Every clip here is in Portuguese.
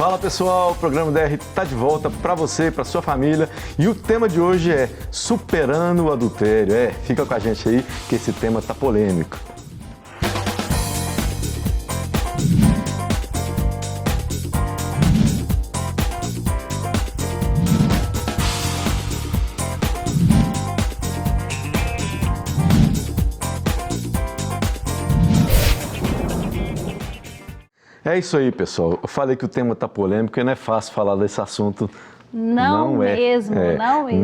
Fala pessoal, o programa DR está de volta para você, para sua família, e o tema de hoje é Superando o Adultério. Fica com a gente aí que esse tema tá polêmico. É isso aí, pessoal. Eu falei que o tema está polêmico e não é fácil falar desse assunto. Não mesmo.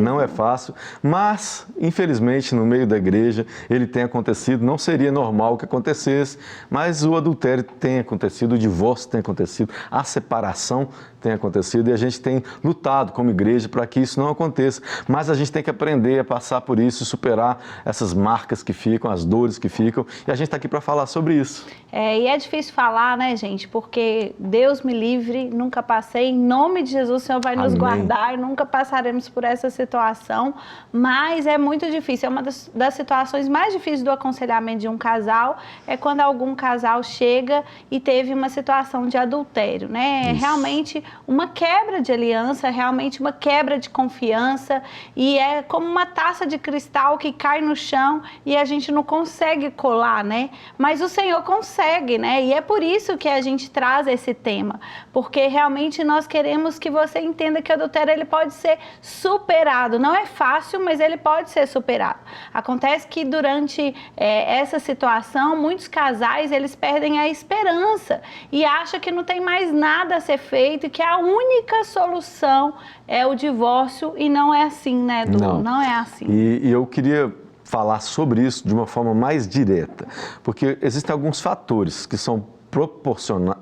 Não é fácil, mas, infelizmente, no meio da igreja, ele tem acontecido, não seria normal que acontecesse, mas o adultério tem acontecido, o divórcio tem acontecido, a separação tem acontecido e a gente tem lutado como igreja para que isso não aconteça, mas a gente tem que aprender a passar por isso, superar essas marcas que ficam, as dores que ficam, e a gente está aqui para falar sobre isso. E é difícil falar, né, gente, porque Deus me livre, nunca passei, em nome de Jesus o Senhor vai nos guardar, nunca passaremos por essa situação, mas é muito difícil, é uma das situações mais difíceis do aconselhamento de um casal, é quando algum casal chega e teve uma situação de adultério, né, realmente uma quebra de aliança, realmente uma quebra de confiança, e é como uma taça de cristal que cai no chão e a gente não consegue colar, né, mas o Senhor consegue, né, e é por isso que a gente traz esse tema, porque realmente nós queremos que você entenda que o adultério ele pode ser superado, não é fácil, mas ele pode ser superado. Acontece que durante essa situação, muitos casais eles perdem a esperança e acham que não tem mais nada a ser feito e que a única solução é o divórcio, e não é assim, né, Edu? Não é assim. E eu queria falar sobre isso de uma forma mais direta, porque existem alguns fatores que são proporcionais,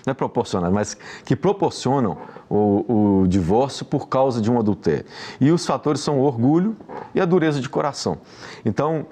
não é proporcionais, mas que proporcionam o divórcio por causa de um adultério. E os fatores são o orgulho e a dureza de coração. Então,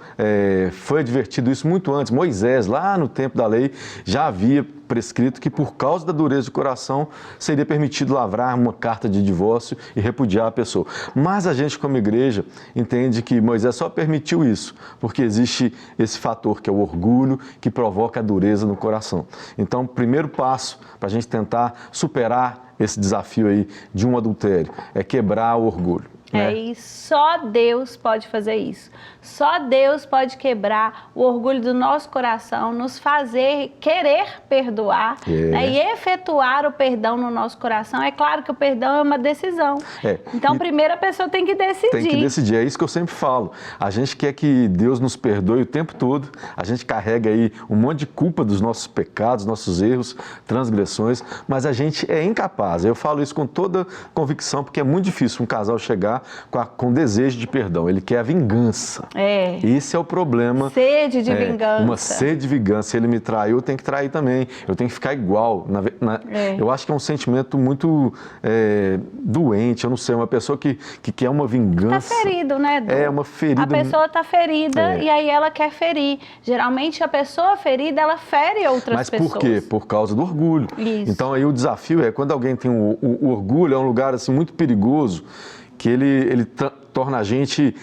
foi advertido isso muito antes. Moisés, lá no tempo da lei, já havia prescrito que por causa da dureza de coração seria permitido lavrar uma carta de divórcio e repudiar a pessoa. Mas a gente, como igreja, entende que Moisés só permitiu isso porque existe esse fator que é o orgulho que provoca a dureza no coração. Então, o primeiro passo para a gente tentar superar esse desafio aí de um adultério é quebrar o orgulho. E só Deus pode fazer isso. Só Deus pode quebrar o orgulho do nosso coração, nos fazer querer perdoar, né, e efetuar o perdão no nosso coração. É claro que o perdão é uma decisão. Então, primeiro a pessoa tem que decidir. Tem que decidir, é isso que eu sempre falo. A gente quer que Deus nos perdoe o tempo todo, a gente carrega aí um monte de culpa dos nossos pecados, nossos erros, transgressões, mas a gente é incapaz. Eu falo isso com toda convicção, porque é muito difícil um casal chegar com desejo de perdão, ele quer a vingança. Esse é o problema. Sede de vingança. Uma sede de vingança. Ele me traiu, eu tenho que trair também. Eu tenho que ficar igual. Eu acho que é um sentimento muito doente, eu não sei, uma pessoa que quer uma vingança. Está ferido, né, Edu? Uma ferida. A pessoa está ferida e aí ela quer ferir. Geralmente a pessoa ferida, ela fere outras pessoas. Mas por quê? Por causa do orgulho. Isso. Então aí o desafio é quando alguém tem o orgulho, é um lugar assim muito perigoso, que ele torna a gente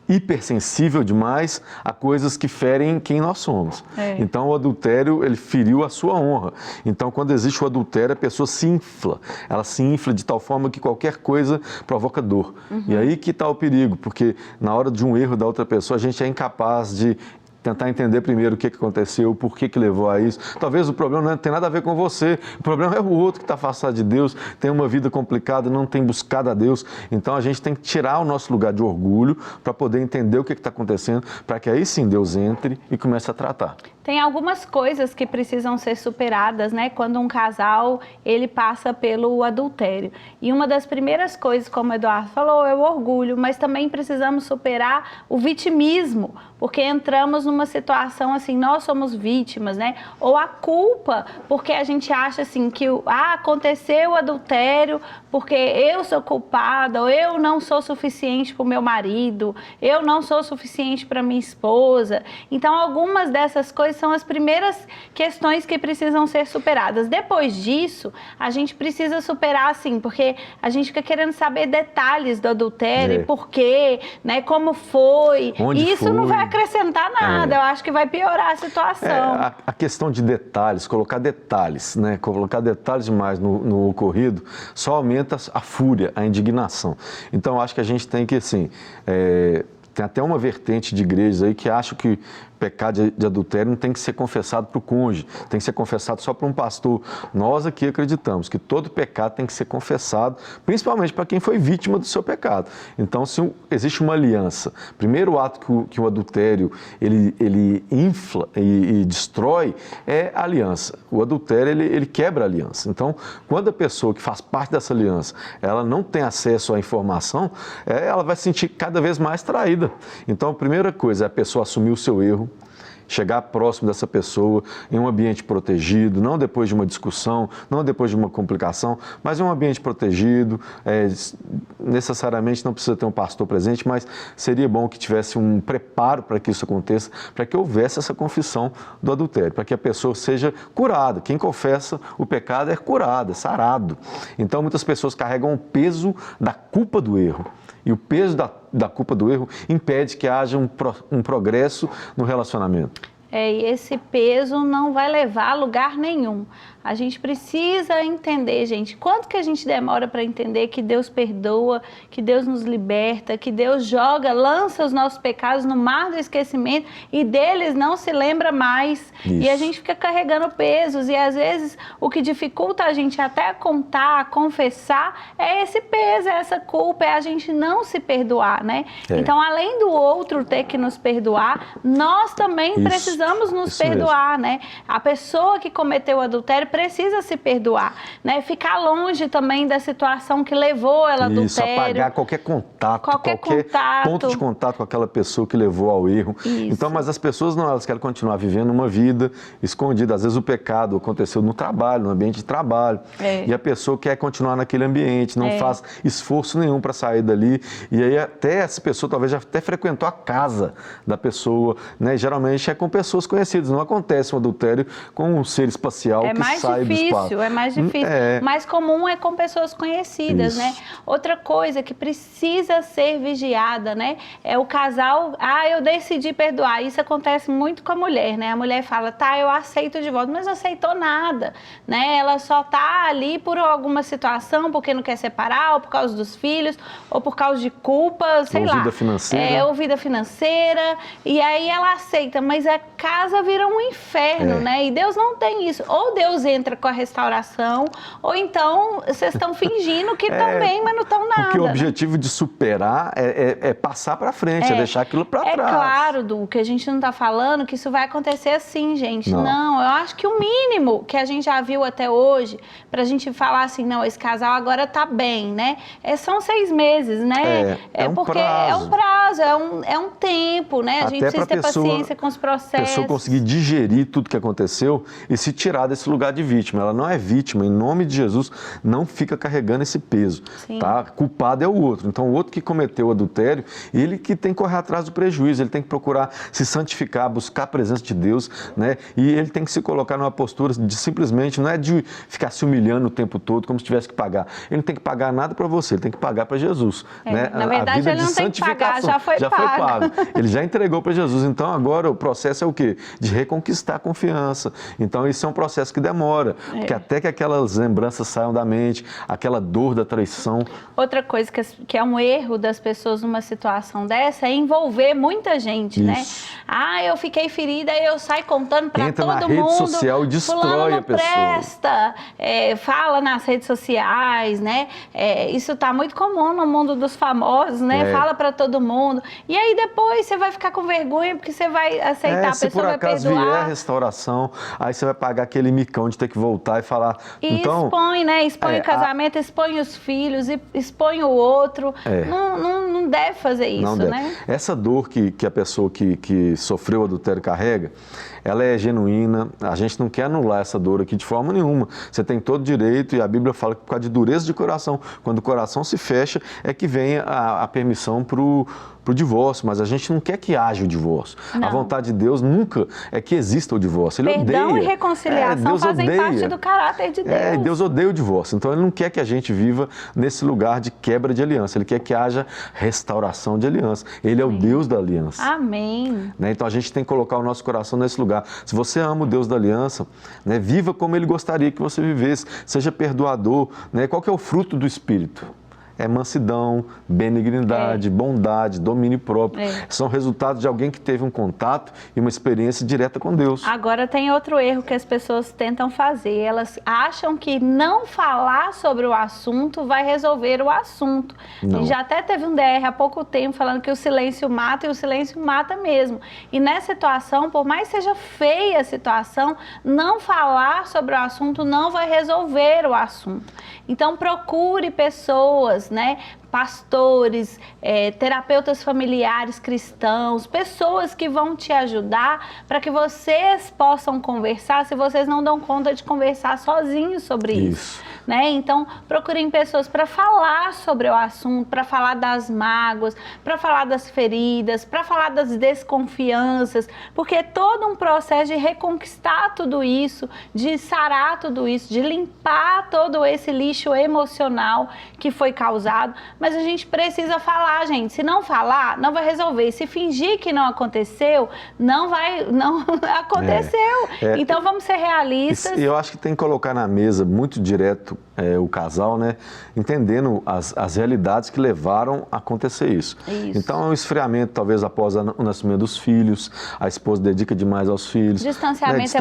hipersensível demais a coisas que ferem quem nós somos. Então o adultério, ele feriu a sua honra. Então quando existe o adultério, a pessoa se infla. Ela se infla de tal forma que qualquer coisa provoca dor. E aí que está o perigo, porque na hora de um erro da outra pessoa, a gente é incapaz de tentar entender primeiro o que aconteceu, por que levou a isso. Talvez o problema não tem nada a ver com você, o problema é o outro que está afastado de Deus, tem uma vida complicada, não tem buscado a Deus. Então a gente tem que tirar o nosso lugar de orgulho para poder entender o que está acontecendo, para que aí sim Deus entre e comece a tratar. Tem algumas coisas que precisam ser superadas, né? Quando um casal, ele passa pelo adultério. E uma das primeiras coisas, como o Eduardo falou, é o orgulho, mas também precisamos superar o vitimismo, porque entramos numa situação assim, nós somos vítimas, né? Ou a culpa, porque a gente acha assim que aconteceu o adultério porque eu sou culpada, ou eu não sou suficiente para o meu marido, eu não sou suficiente para minha esposa. Então, algumas dessas coisas são as primeiras questões que precisam ser superadas. Depois disso, a gente precisa superar, assim, porque a gente fica querendo saber detalhes do adultério, por quê, né, como foi. Onde e isso foi? não vai acrescentar nada, eu acho que vai piorar a situação. A questão de detalhes, colocar detalhes, né, colocar detalhes demais no ocorrido, só aumenta a fúria, a indignação. Então, eu acho que a gente tem que, assim, tem até uma vertente de igrejas aí que acha que pecado de adultério não tem que ser confessado para o cônjuge, tem que ser confessado só para um pastor. Nós aqui acreditamos que todo pecado tem que ser confessado, principalmente para quem foi vítima do seu pecado. Então, se existe uma aliança, primeiro ato que o adultério ele infla e destrói é a aliança. O adultério ele quebra a aliança. Então, quando a pessoa que faz parte dessa aliança, ela não tem acesso à informação, ela vai se sentir cada vez mais traída. Então, a primeira coisa é a pessoa assumir o seu erro, chegar próximo dessa pessoa em um ambiente protegido, não depois de uma discussão, não depois de uma complicação, mas em um ambiente protegido. Necessariamente não precisa ter um pastor presente, mas seria bom que tivesse um preparo para que isso aconteça, para que houvesse essa confissão do adultério, para que a pessoa seja curada. Quem confessa o pecado é curado, é sarado. Então, muitas pessoas carregam o peso da culpa do erro. E o peso da culpa do erro impede que haja um progresso no relacionamento. E esse peso não vai levar a lugar nenhum. A gente precisa entender, gente, quanto que a gente demora para entender que Deus perdoa, que Deus nos liberta, que Deus lança os nossos pecados no mar do esquecimento e deles não se lembra mais. Isso. E a gente fica carregando pesos e às vezes o que dificulta a gente até contar, confessar, é esse peso, é essa culpa, é a gente não se perdoar, né? Então, além do outro ter que nos perdoar, nós também precisamos nos perdoar, né? A pessoa que cometeu o adultério precisa se perdoar, né? Ficar longe também da situação que levou ela ao adultério. Apagar qualquer contato, qualquer ponto de contato com aquela pessoa que levou ao erro. Isso. Então, mas as pessoas não, elas querem continuar vivendo uma vida escondida. Às vezes o pecado aconteceu no trabalho, no ambiente de trabalho, e a pessoa quer continuar naquele ambiente, não faz esforço nenhum para sair dali, e aí até essa pessoa talvez já até frequentou a casa da pessoa, né? Geralmente é com pessoas conhecidas, não acontece um adultério com um ser espacial que sai do espaço. É mais difícil. Mais comum é com pessoas conhecidas, né? Outra coisa que precisa ser vigiada, né? É o casal, eu decidi perdoar. Isso acontece muito com a mulher, né? A mulher fala, tá, eu aceito de volta, mas não aceitou nada, né? Ela só tá ali por alguma situação, porque não quer separar, ou por causa dos filhos, ou por causa de culpa, sei lá. Ou vida financeira. Ou vida financeira. E aí ela aceita, mas a casa vira um inferno, né? E Deus não tem isso. Ou Deus entra com a restauração, ou então vocês estão fingindo que estão bem, mas não estão nada. Porque o objetivo de superar é passar para frente, é deixar aquilo para trás. É claro, Du, que a gente não está falando que isso vai acontecer assim, gente. Não, eu acho que o mínimo que a gente já viu até hoje, para a gente falar assim, não, esse casal agora está bem, né? São 6 meses, né? Porque é um prazo, é um tempo, né? A gente precisa ter paciência com os processos. A pessoa conseguir digerir tudo que aconteceu e se tirar desse lugar de vítima. Ela não é vítima, em nome de Jesus, não fica carregando esse peso. Tá? Culpado é o outro. Então, o outro que cometeu o adultério, ele que tem que correr atrás do prejuízo, ele tem que procurar se santificar, buscar a presença de Deus, né? E ele tem que se colocar numa postura de simplesmente, não é de ficar se humilhando o tempo todo, como se tivesse que pagar. Ele não tem que pagar nada para você, ele tem que pagar para Jesus. Né? Na verdade, ele não tem que pagar, já foi pago. Ele já entregou para Jesus. Então, agora o processo é o quê? De reconquistar a confiança. Então, isso é um processo que demora, porque até que aquelas lembranças saiam da mente, aquela dor da traição. Outra coisa que é um erro das pessoas numa situação dessa é envolver muita gente, né? Eu fiquei ferida, aí eu saio contando para todo mundo. Entra na rede social e destrói a pessoa. Presta, fala nas redes sociais, né? Isso tá muito comum no mundo dos famosos, né? Fala para todo mundo. E aí depois você vai ficar com vergonha porque você vai aceitar, a pessoa vai perdoar. Se por acaso vier a restauração, aí você vai pagar aquele micão de ter que voltar e falar. E expõe, né? Expõe o casamento, expõe os filhos, expõe o outro. Não não deve fazer isso, não deve. né? Essa dor que a pessoa que sofreu o adultério carrega, ela é genuína, a gente não quer anular essa dor aqui de forma nenhuma. Você tem todo direito, e a Bíblia fala que por causa de dureza de coração, quando o coração se fecha, é que vem a permissão para o divórcio, mas a gente não quer que haja o divórcio. Não. A vontade de Deus nunca é que exista o divórcio. Ele Perdão odeia. e reconciliação Deus fazem odeia. parte do caráter de Deus. Deus odeia o divórcio, então Ele não quer que a gente viva nesse lugar de quebra de aliança, Ele quer que haja restauração de aliança. Ele é o Deus da aliança. Amém. Né? Então a gente tem que colocar o nosso coração nesse lugar. Se você ama o Deus da aliança, né, viva como Ele gostaria que você vivesse, seja perdoador. Né? Qual que é o fruto do Espírito? É mansidão, benignidade, bondade, domínio próprio. São resultados de alguém que teve um contato e uma experiência direta com Deus. Agora tem outro erro que as pessoas tentam fazer. Elas acham que não falar sobre o assunto vai resolver o assunto. Não. A gente já até teve um DR há pouco tempo falando que o silêncio mata, e o silêncio mata mesmo. E nessa situação, por mais seja feia a situação, não falar sobre o assunto não vai resolver o assunto. Então procure pessoas, né, pastores, terapeutas familiares cristãos, pessoas que vão te ajudar para que vocês possam conversar, se vocês não dão conta de conversar sozinhos sobre isso. Né? Então, procurem pessoas para falar sobre o assunto, para falar das mágoas, para falar das feridas, para falar das desconfianças, porque é todo um processo de reconquistar tudo isso, de sarar tudo isso, de limpar todo esse lixo emocional que foi causado. Mas a gente precisa falar, gente. Se não falar, não vai resolver. Se fingir que não aconteceu, não aconteceu. Então vamos ser realistas. Eu acho que tem que colocar na mesa muito direto o casal, né? Entendendo as realidades que levaram a acontecer isso. Então é um esfriamento, talvez após o nascimento dos filhos, a esposa dedica demais aos filhos. Distanciamento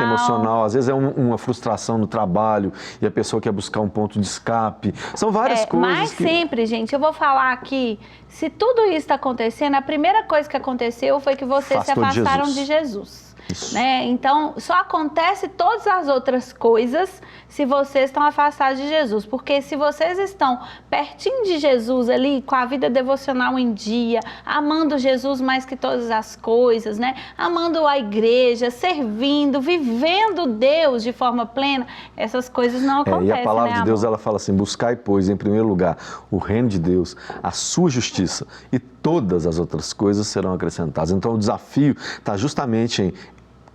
emocional. Às vezes é uma frustração no trabalho e a pessoa quer buscar um ponto de escape. São várias coisas. Mas sempre, gente, eu vou falar aqui, se tudo isso está acontecendo, a primeira coisa que aconteceu foi que vocês se afastaram de Jesus. Né? Então, só acontece todas as outras coisas se vocês estão afastados de Jesus. Porque se vocês estão pertinho de Jesus ali, com a vida devocional em dia, amando Jesus mais que todas as coisas, né? Amando a igreja, servindo, vivendo Deus de forma plena, essas coisas não acontecem. E a palavra de Deus, ela fala assim, buscai, pois, em primeiro lugar, o reino de Deus, a sua justiça, e todas as outras coisas serão acrescentadas. Então, o desafio está justamente em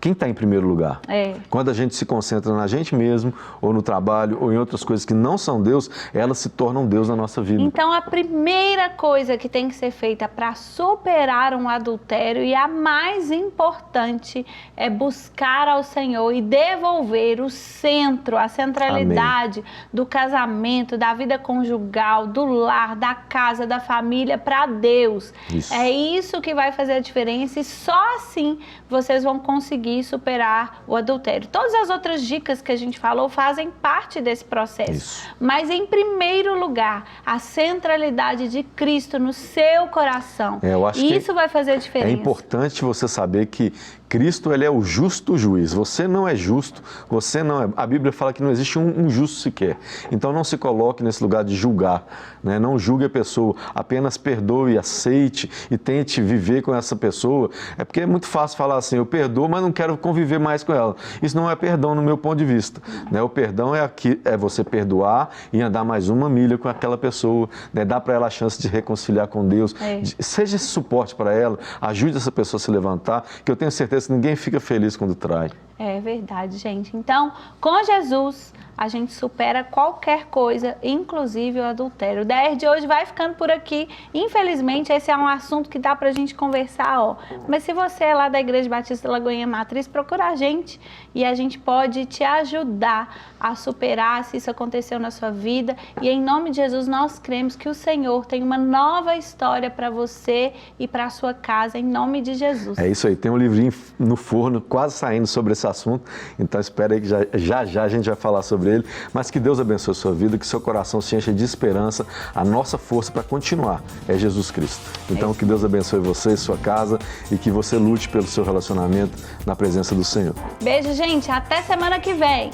quem está em primeiro lugar. Quando a gente se concentra na gente mesmo, ou no trabalho, ou em outras coisas que não são Deus, elas se tornam Deus na nossa vida. Então, a primeira coisa que tem que ser feita para superar um adultério, e a mais importante, é buscar ao Senhor e devolver o centro, a centralidade do casamento, da vida conjugal, do lar, da casa, da família para Deus. É isso que vai fazer a diferença, e só assim vocês vão conseguir superar o adultério. Todas as outras dicas que a gente falou fazem parte desse processo. Mas, em primeiro lugar, a centralidade de Cristo no seu coração. Eu acho que isso vai fazer a diferença. É importante você saber que Cristo, ele é o justo juiz. Você não é justo, você não é... A Bíblia fala que não existe um justo sequer. Então não se coloque nesse lugar de julgar, né? Não julgue a pessoa, apenas perdoe, aceite e tente viver com essa pessoa. É porque é muito fácil falar assim, eu perdoo, mas não quero conviver mais com ela. Isso não é perdão no meu ponto de vista, né? O perdão é você perdoar e andar mais uma milha com aquela pessoa, né? Dar para ela a chance de reconciliar com Deus. Seja esse suporte para ela, ajude essa pessoa a se levantar, que eu tenho certeza que ninguém fica feliz quando trai. É verdade, gente. Então, com Jesus, a gente supera qualquer coisa, inclusive o adultério. O DR de hoje vai ficando por aqui. Infelizmente, esse é um assunto que dá pra gente conversar, ó. Mas se você é lá da Igreja Batista Lagoinha Matriz, procura a gente e a gente pode te ajudar a superar se isso aconteceu na sua vida. E em nome de Jesus, nós cremos que o Senhor tem uma nova história para você e para a sua casa, em nome de Jesus. É isso aí, tem um livrinho no forno, quase saindo sobre esse assunto, então espera aí que já a gente vai falar sobre ele, mas que Deus abençoe a sua vida, que seu coração se encha de esperança, a nossa força para continuar é Jesus Cristo. Então que Deus abençoe você, sua casa, e que você lute pelo seu relacionamento na presença do Senhor. Beijo, gente, até semana que vem.